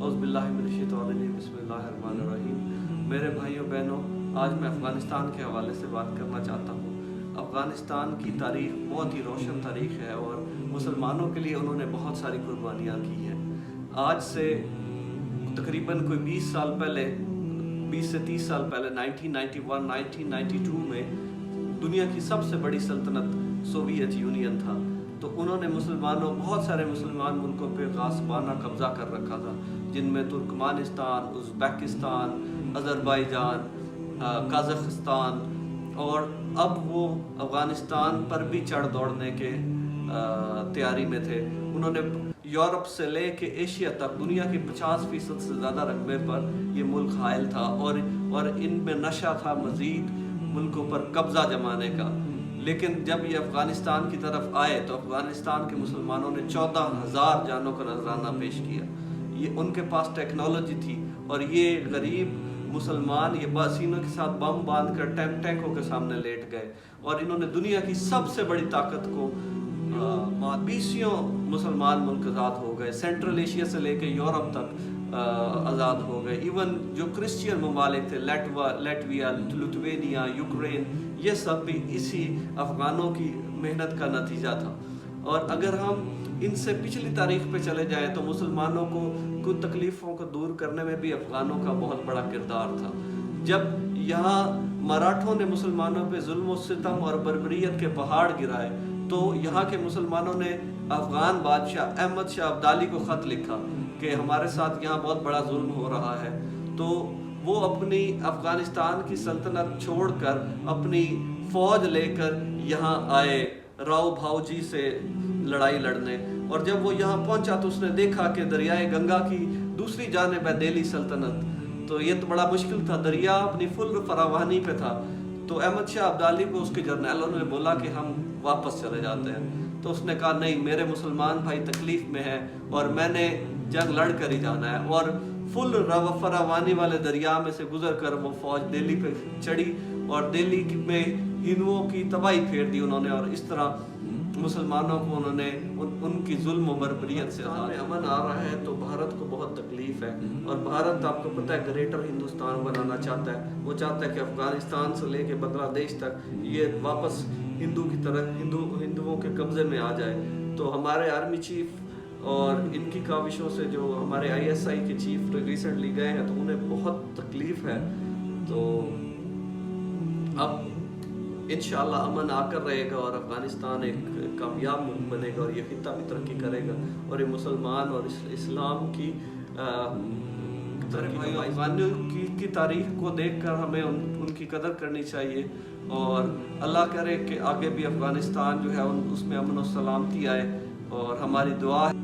اعوذ باللہ من الشیطان الرجیم بسم اللہ الرحمن الرحیم۔ میرے بھائیوں بہنوں، آج میں افغانستان کے حوالے سے بات کرنا چاہتا ہوں۔ افغانستان کی تاریخ بہت ہی روشن تاریخ ہے اور مسلمانوں کے لیے انہوں نے بہت ساری قربانیاں کی ہیں۔ آج سے تقریباً کوئی 20 سال پہلے، 20 سے 30 سال پہلے 1992 میں دنیا کی سب سے بڑی سلطنت سوویت یونین تھا، تو انہوں نے بہت سارے مسلمان ملکوں پہ غاصبانہ قبضہ کر رکھا تھا، جن میں ترکمانستان، ازبکستان، آذربائیجان، قازقستان، اور اب وہ افغانستان پر بھی چڑھ دوڑنے کے تیاری میں تھے۔ انہوں نے یورپ سے لے کے ایشیا تک دنیا کے 50% سے زیادہ رقبے پر یہ ملک حائل تھا، اور ان میں نشہ تھا مزید ملکوں پر قبضہ جمانے کا۔ لیکن جب یہ افغانستان کی طرف آئے تو افغانستان کے مسلمانوں نے 14,000 جانوں کا نذرانہ پیش کیا۔ یہ ان کے پاس ٹیکنالوجی تھی، اور یہ غریب مسلمان یہ باسینوں کے ساتھ بم باندھ کر ٹینکوں کے سامنے لیٹ گئے، اور انہوں نے دنیا کی سب سے بڑی طاقت کو 20 مسلمان ملک آزاد ہو گئے، سینٹرل ایشیا سے لے کے یورپ تک آزاد ہو گئے۔ ایون جو کرسچین ممالک تھے، لیٹویا، لتھوینیا، یوکرین، یہ سب بھی اسی افغانوں کی محنت کا نتیجہ تھا۔ اور اگر ہم ان سے پچھلی تاریخ پہ چلے جائیں تو مسلمانوں کو کچھ تکلیفوں کو دور کرنے میں بھی افغانوں کا بہت بڑا کردار تھا۔ جب یہاں مراٹھوں نے مسلمانوں پہ ظلم و ستم اور بربریت کے پہاڑ گرائے تو یہاں کے مسلمانوں نے افغان بادشاہ احمد شاہ ابدالی کو خط لکھا کہ ہمارے ساتھ یہاں بہت بڑا ظلم ہو رہا ہے، تو وہ اپنی افغانستان کی سلطنت چھوڑ کر اپنی فوج لے کر یہاں آئے راؤ بھاؤ جی سے لڑائی لڑنے۔ اور جب وہ یہاں پہنچا تو اس نے دیکھا کہ دریائے گنگا کی دوسری جانب ہے دہلی سلطنت، تو یہ تو بڑا مشکل تھا، دریا اپنی فل فراوانی پہ تھا۔ تو احمد شاہ ابدالی کو اس کے جرنیلوں نے بولا کہ ہم واپس چلے جاتے ہیں، تو اس نے کہا نہیں، میرے مسلمان بھائی تکلیف میں ہیں اور میں نے جنگ لڑ کر ہی جانا ہے، اور فل فراوانی والے دریا میں سے گزر کر وہ فوج دہلی پہ چڑھی اور دہلی میں ہندوؤں کی تباہی پھیر دی انہوں نے، اور اس طرح مسلمانوں کو انہوں نے ان کی ظلم و بربریت سے امن آ رہا ہے تو بھارت کو بہت تکلیف ہے، اور بھارت آپ کو پتہ ہے گریٹر ہندوستان بنانا چاہتا ہے۔ وہ چاہتا ہے کہ افغانستان سے لے کے بنگلہ دیش تک یہ واپس ہندو کی طرح ہندوؤں کے قبضے میں آ جائے۔ تو ہمارے آرمی چیف اور ان کی کاوشوں سے جو ہمارے ISI کے چیف ریسنٹلی گئے ہیں تو انہیں بہت تکلیف ہے۔ تو اب انشاءاللہ امن آ کر رہے گا اور افغانستان ایک کامیاب ملک بنے گا، اور یہ خطہ بھی ترقی کرے گا، اور یہ مسلمان اور اسلام کی افغانیوں کی تاریخ کو دیکھ کر ہمیں ان کی قدر کرنی چاہیے، اور اللہ کرے کہ آگے بھی افغانستان جو ہے اس میں امن و سلامتی آئے، اور ہماری دعا ہے